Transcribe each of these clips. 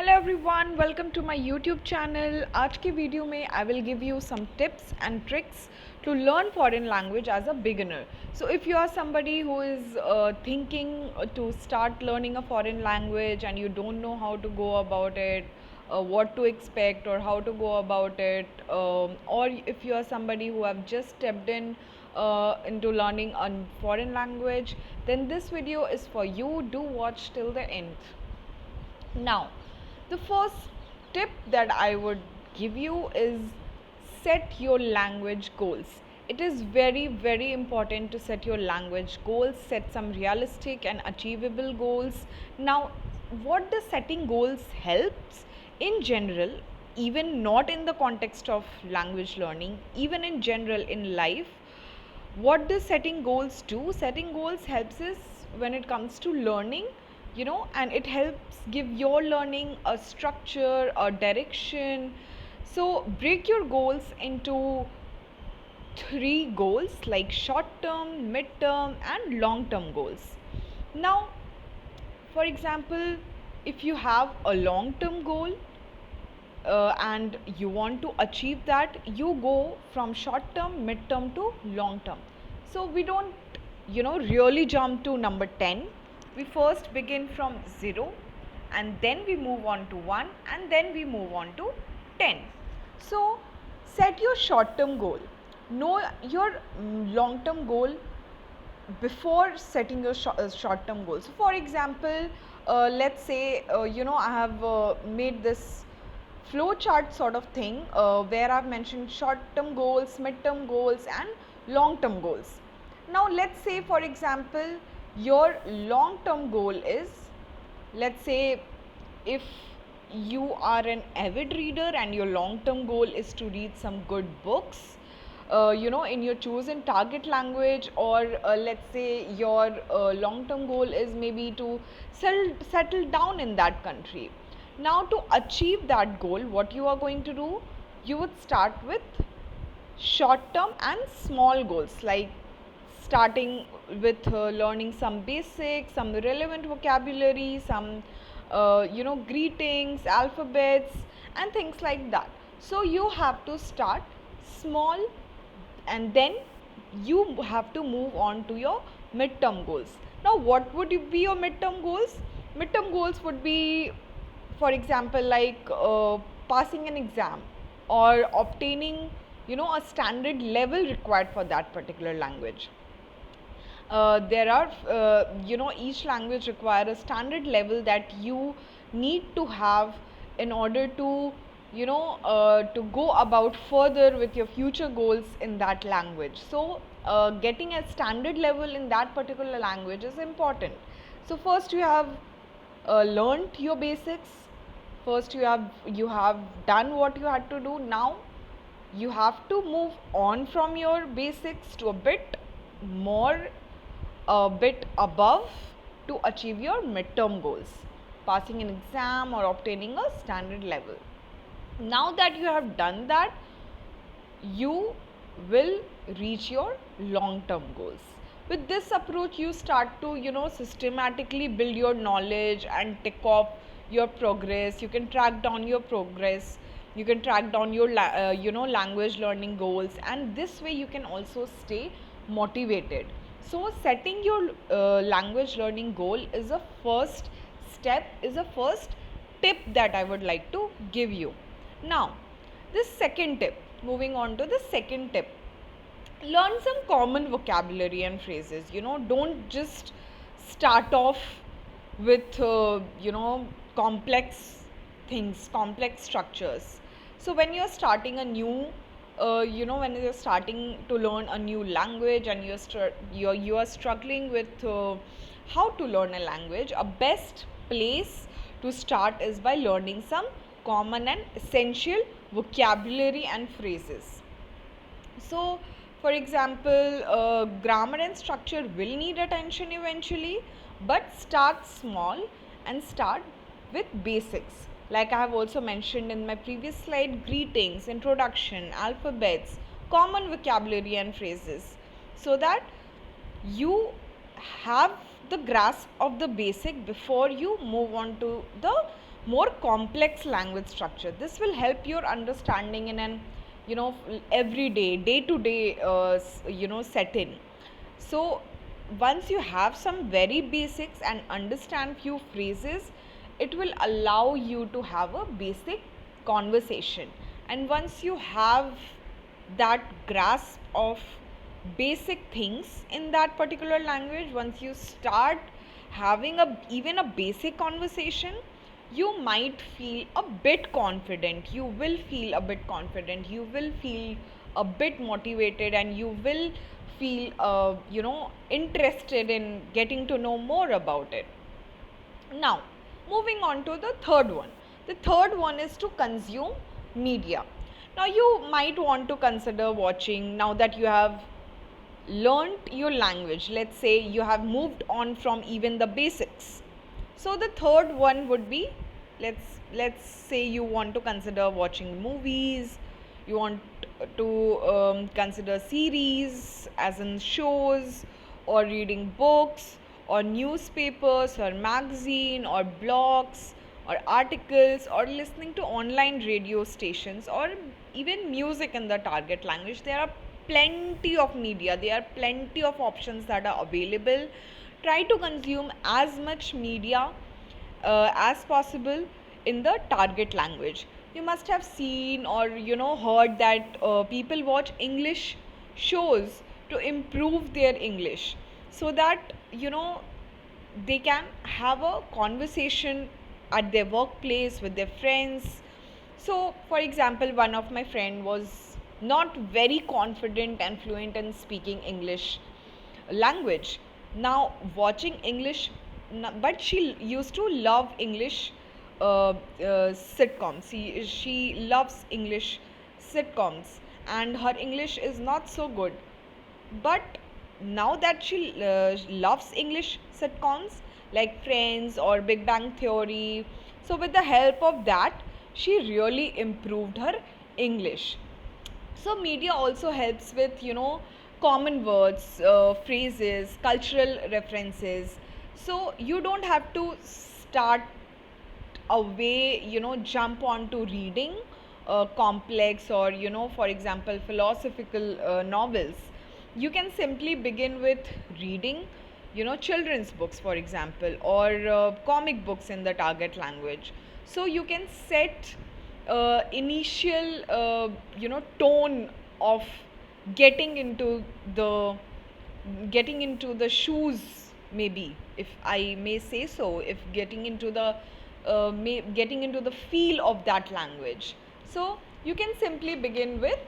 Hello everyone, welcome to my YouTube channel. आज के video में I will give you some tips and tricks to learn foreign language as a beginner. So if you are somebody who is thinking to start learning a foreign language and you don't know how to go about it, what to expect or how to go about it, or if you are somebody who have just stepped in into learning a foreign language, then this video is for you. Do watch till the end. Now, the first tip that I would give you is set your language goals. It is very, very important to set your language goals, set some realistic and achievable goals. Now, what does setting goals helps in general, even not in the context of language learning, even in general in life? What does setting goals do? Setting goals helps us when it comes to learning, and it helps give your learning a structure, a direction. So break your goals into three goals, like short term, mid term and long term goals. Now, for example, if you have a long term goal, and you want to achieve that, you go from short term, mid term to long term. So we don't really jump to number 10. We first begin from 0 and then we move on to 1 and then we move on to 10. So set your short term goal, know your long term goal before setting your short term goals. So for example, let's say I have made this flow chart sort of thing, where I've mentioned short term goals, mid term goals and long term goals. Now let's say, for example, your long term goal is, let's say, if you are an avid reader and your long term goal is to read some good books, in your chosen target language, or let's say your long term goal is maybe to settle down in that country. Now, to achieve that goal, what you are going to do, you would start with short term and small goals, like starting with learning some basics, some relevant vocabulary, some greetings, alphabets and things like that. So you have to start small and then you have to move on to your midterm goals. Now, what would be your midterm goals? Midterm goals would be, for example, like passing an exam or obtaining a standard level required for that particular language. There are each language require a standard level that you need to have in order to to go about further with your future goals in that language. So getting a standard level in that particular language is important. So first you have learned your basics. First you have done what you had to do. Now you have to move on from your basics to a bit more, a bit above, to achieve your midterm goals, passing an exam or obtaining a standard level. Now that you have done that, you will reach your long term goals. With this approach, you start to systematically build your knowledge and tick off your progress. You can track down your progress, you can track down your language learning goals, and this way you can also stay motivated. So setting your language learning goal is a first step, is a first tip that I would like to give you. Now, this second tip, moving on to the second tip, learn some common vocabulary and phrases. Don't just start off with complex things, complex structures. So when you're starting a new when you're starting to learn a new language and you are struggling with how to learn a language, a best place to start is by learning some common and essential vocabulary and phrases. So, for example, grammar and structure will need attention eventually, but start small and start with basics. Like I have also mentioned in my previous slide, greetings, introduction, alphabets, common vocabulary and phrases, so that you have the grasp of the basic before you move on to the more complex language structure. This will help your understanding in an, everyday, day to day, setting. So once you have some very basics and understand few phrases, it will allow you to have a basic conversation. And once you have that grasp of basic things in that particular language, once you start having a even a basic conversation, you might feel a bit confident, you will feel a bit confident, you will feel a bit motivated, and you will feel interested in getting to know more about it. Now, moving on to the third one. The third one is to consume media. Now, you might want to consider watching, now that you have learnt your language, let's say you have moved on from even the basics. So the third one would be, let's say you want to consider watching movies, you want to consider series as in shows, or reading books, or newspapers, or magazine, or blogs, or articles, or listening to online radio stations, or even music in the target language. There are plenty of media, there are plenty of options that are available. Try to consume as much media as possible in the target language. You must have seen or heard that people watch English shows to improve their English, so that they can have a conversation at their workplace with their friends. So for example, one of my friend was not very confident and fluent in speaking English language. Now watching English, but she used to love English sitcoms. She loves English sitcoms, and her English is not so good. But now that she loves English sitcoms like Friends or Big Bang Theory, so with the help of that, she really improved her English. So media also helps with common words, phrases, cultural references. So you don't have to start away, jump on to reading complex or for example philosophical novels. You can simply begin with reading children's books, for example, or comic books in the target language. So you can set initial tone of getting into the shoes, maybe, if I may say so, if getting into the getting into the feel of that language. So you can simply begin with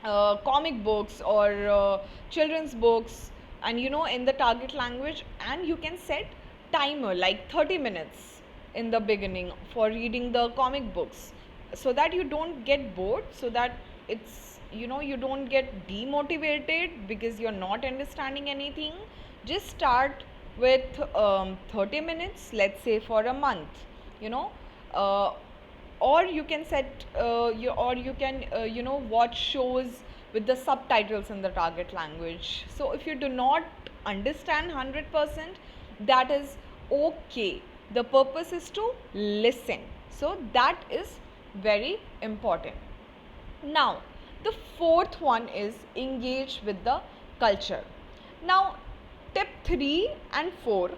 comic books or children's books, and in the target language, and you can set timer like 30 minutes in the beginning for reading the comic books, so that you don't get bored, so that it's you don't get demotivated because you're not understanding anything. Just start with 30 minutes, let's say, for a month, you know uh, or you can set or you can watch shows with the subtitles in the target language. So if you do not understand 100%, that is okay. The purpose is to listen, so that is very important. Now, the fourth one is engage with the culture. Now, tip 3 and 4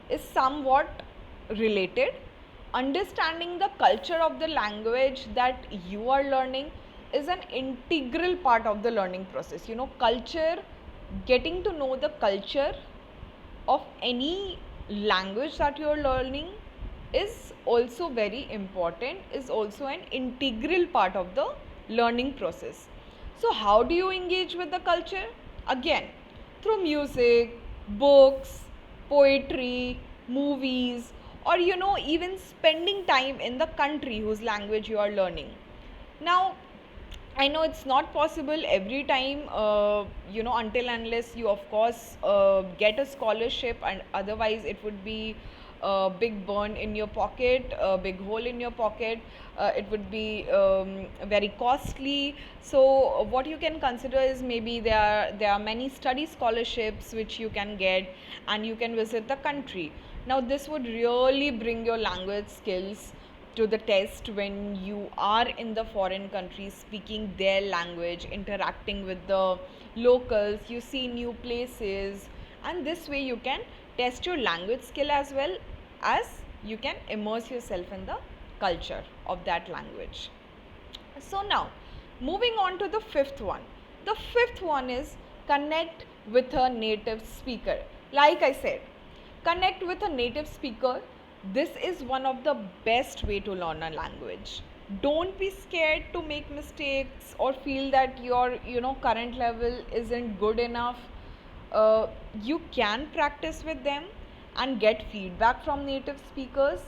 is somewhat related. Understanding the culture of the language that you are learning is an integral part of the learning process. Culture, getting to know the culture of any language that you are learning is also very important, is also an integral part of the learning process. So how do you engage with the culture? Again, through music, books, poetry, movies, or even spending time in the country whose language you are learning. Now, I know it's not possible every time, until unless you, of course, get a scholarship, and otherwise it would be a big burn in your pocket, a big hole in your pocket. It would be very costly. So, what you can consider is, maybe there are many study scholarships which you can get, and you can visit the country. Now, this would really bring your language skills to the test when you are in the foreign country speaking their language, interacting with the locals, you see new places, and this way you can test your language skill as well as you can immerse yourself in the culture of that language. So now, moving on to the fifth one. The fifth one is connect with a native speaker. Like I said, connect with a native speaker. This is one of the best way to learn a language. Don't be scared to make mistakes or feel that your current level isn't good enough. You can practice with them and get feedback from native speakers,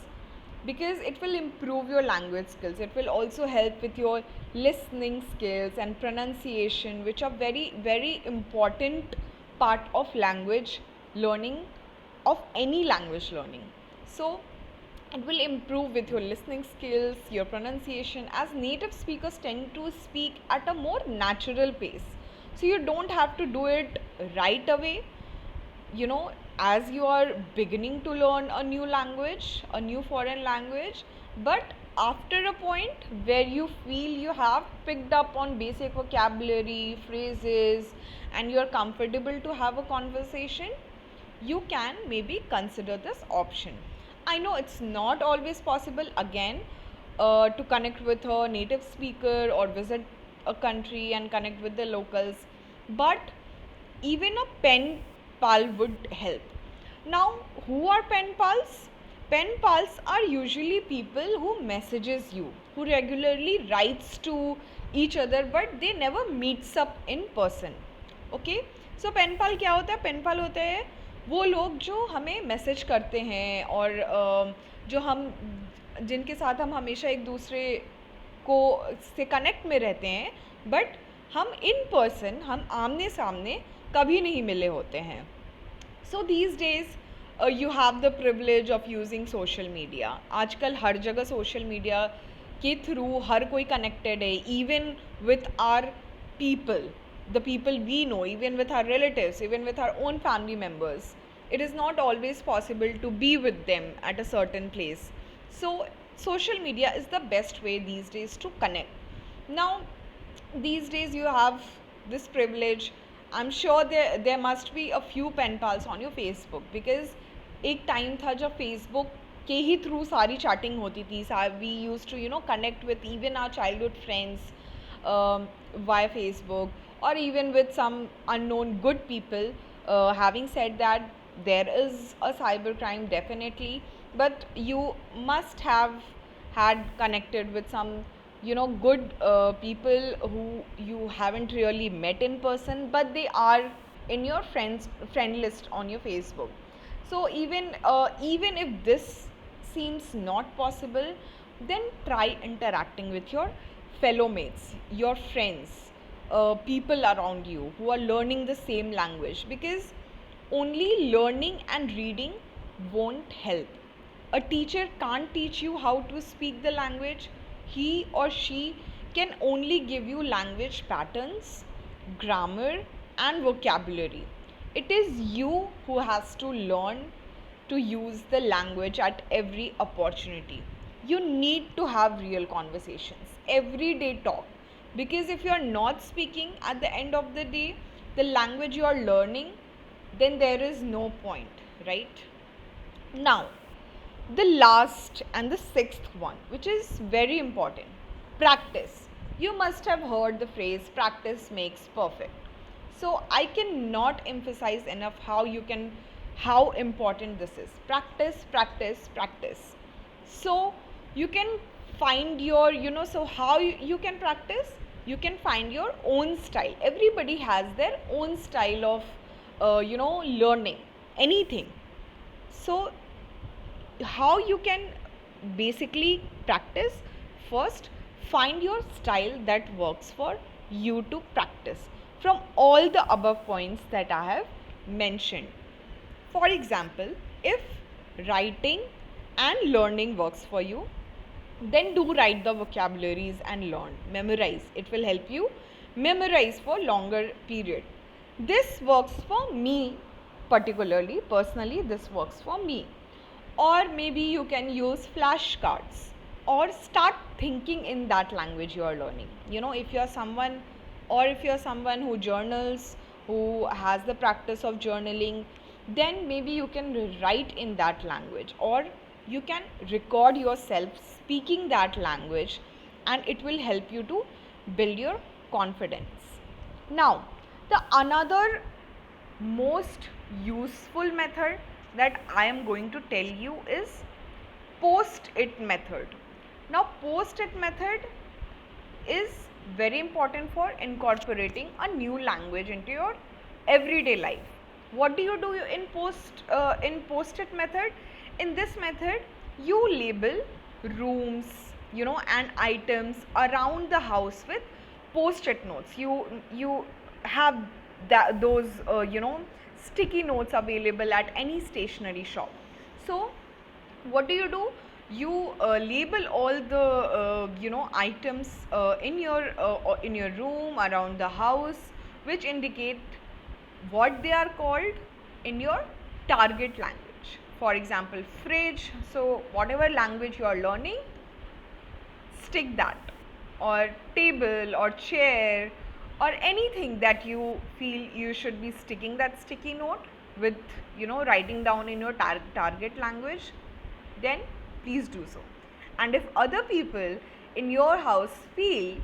because it will improve your language skills. It will also help with your listening skills and pronunciation, which are very important part of language learning, of any language learning. So it will improve with your listening skills, your pronunciation, as native speakers tend to speak at a more natural pace. So you don't have to do it right away, as you are beginning to learn a new language, a new foreign language. But after a point where you feel you have picked up on basic vocabulary, phrases, and you are comfortable to have a conversation, you can maybe consider this option. I know it's not always possible again to connect with a native speaker or visit a country and connect with the locals, but even a pen pal would help. Now, who are pen pals? Pen pals are usually people who messages you, who regularly writes to each other, but they never meets up in person. Okay, so pen pal क्या होता है? Pen पाल होते हैं वो लोग जो हमें message करते हैं और जो हम जिनके साथ हम हमेशा एक दूसरे को से कनेक्ट में रहते हैं, बट हम इन पर्सन, हम आमने सामने कभी नहीं मिले होते हैं. So these days you have the privilege of using social media. आजकल हर जगह सोशल मीडिया के थ्रू हर कोई कनेक्टेड है, even with our people, the people we know, even with our relatives, even with our own family members. It is not always possible to be with them at a certain place. So social media is the best way these days to connect. Now, these days you have this privilege. I'm sure there must be a few pen pals on your Facebook, because एक time था जब Facebook के ही through सारी chatting होती थी. We use to connect with even our childhood friends via Facebook, or even with some unknown good people. Having said that, there is a cybercrime definitely, but you must have had connected with some good people who you haven't really met in person, but they are in your friend list on your Facebook. So even if this seems not possible, then try interacting with your fellow mates, your friends, people around you who are learning the same language, because only learning and reading won't help. A teacher can't teach you how to speak the language. He or she can only give you language patterns, grammar, and vocabulary. It is you who has to learn to use the language at every opportunity. You need to have real conversations, everyday talk, because if you are not speaking at the end of the day the language you are learning, then there is no point, right? Now, the last and the sixth one, which is very important, practice. You must have heard the phrase practice makes perfect. So I cannot emphasize enough how important this is. Practice, practice, practice. So you can find your so how you can practice. You can find your own style. Everybody has their own style of learning anything. So how you can basically practice? First, find your style that works for you to practice from all the above points that I have mentioned. For example, if writing and learning works for you, then do write the vocabularies and learn, memorize. It will help you memorize for longer period. This works for me particularly, personally this works for me. or maybe you can use flashcards, or start thinking in that language you are learning. You know, if you are someone, or if you are someone who journals, who has the practice of journaling, then maybe you can write in that language, or you can record yourself speaking that language, and it will help you to build your confidence. Now, the another most useful method that I am going to tell you is post-it method. Now, post-it method is very important for incorporating a new language into your everyday life. What do you do in post-it method? In this method, you label rooms, you know, and items around the house with post-it notes. You have those sticky notes available at any stationery shop. So what do? You label all the items in your room, around the house, which indicate what they are called in your target language. For example, fridge. So whatever language you are learning, stick that, or table or chair, or anything that you feel you should be sticking that sticky note with, writing down in your target language, then please do so. And if other people in your house feel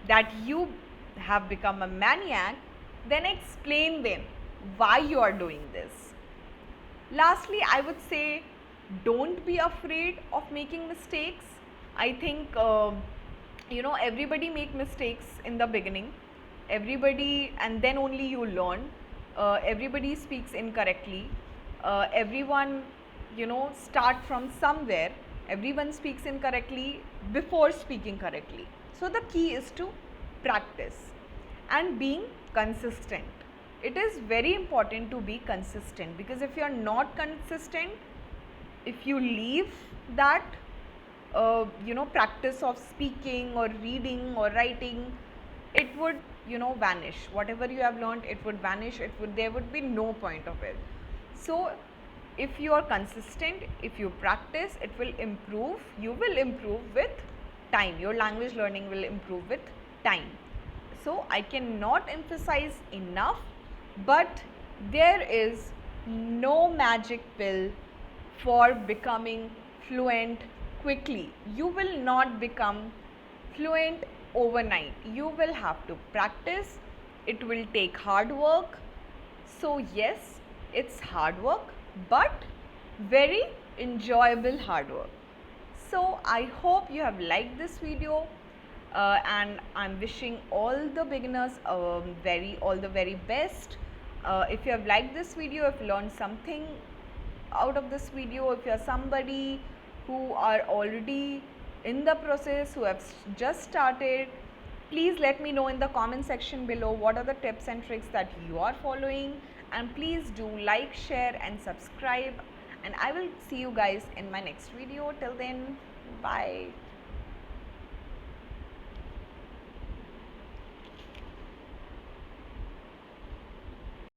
that you have become a maniac, then explain them why you are doing this. Lastly, I would say, don't be afraid of making mistakes. I think everybody make mistakes in the beginning. Everybody, and then only you learn. Everybody speaks incorrectly. Everyone, start from somewhere. Everyone speaks incorrectly before speaking correctly. So the key is to practice and being consistent. It is very important to be consistent, because if you are not consistent, if you leave that practice of speaking or reading or writing, it would vanish. Whatever you have learned, it would vanish. There would be no point of it. So if you are consistent, if you practice, it will improve. You will improve with time. Your language learning will improve with time. So I cannot emphasize enough, but there is no magic pill for becoming fluent quickly. You will not become fluent overnight. You will have to practice. It will take hard work. So yes, it's hard work, but very enjoyable hard work. So I hope you have liked this video, and I'm wishing all the beginners all the very best. If you have liked this video, if you learned something out of this video, if you are somebody who are already in the process, who have just started, please let me know in the comment section below what are the tips and tricks that you are following, and please do like, share and subscribe, and I will see you guys in my next video. Till then, bye.